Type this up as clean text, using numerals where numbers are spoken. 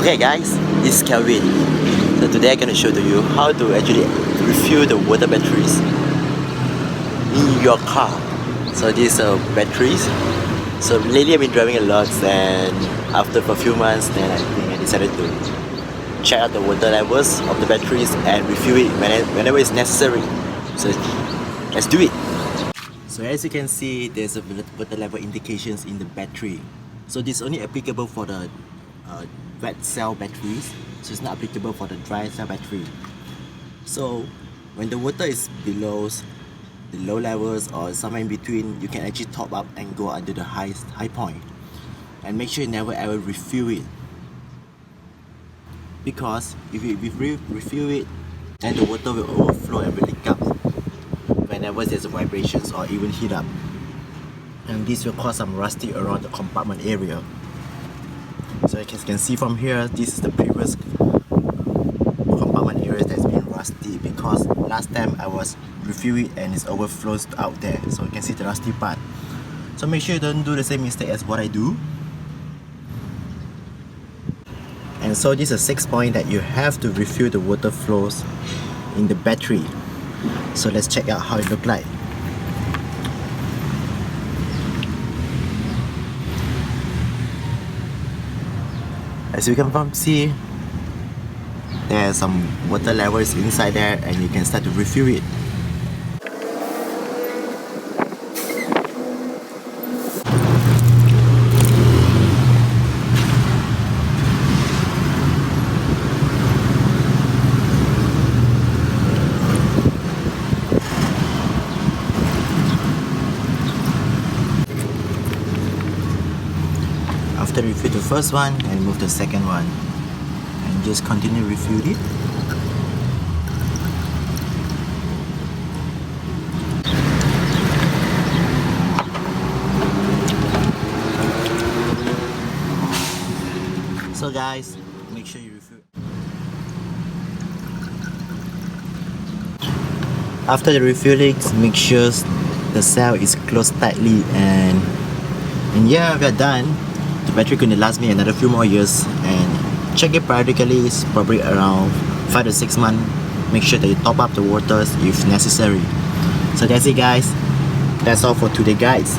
Okay guys, this is Kelvin. So today I'm going to show to you how to actually refuel the water batteries in your car. So these are batteries. So lately I've been driving a lot, and after for a few months then I think I decided to check out the water levels of the batteries and refuel it whenever it's necessary. So let's do it. So as you can see, there's a water level indications in the battery. So this is only applicable for the wet cell batteries, so it's not applicable for the dry cell battery. So when the water is below the low levels or somewhere in between, you can actually top up and go under the high point, and make sure you never ever refill it, because if you refill it, then the water will overflow and will leak up whenever there's vibrations or even heat up, and this will cause some rusty around the compartment area. So as you can see from here, this is the previous compartment area that's been rusty, because last time I was refueling and it's overflows out there, so you can see the rusty part. So make sure you don't do the same mistake as what I do. And so this is a 6 point that you have to refuel the water flows in the battery. So let's check out how it looks like. As you can see, there's some water levels inside there, and you can start to refill it. After refill the first one, and move the second one, and just continue refill it. So guys, make sure you refill. After the refilling, make sure the cell is closed tightly, and yeah, we are done. The battery could last me another few more years, and check it periodically. It's probably around 5 to 6 months. Make sure that you top up the waters if necessary. So that's it guys, that's all for today guys.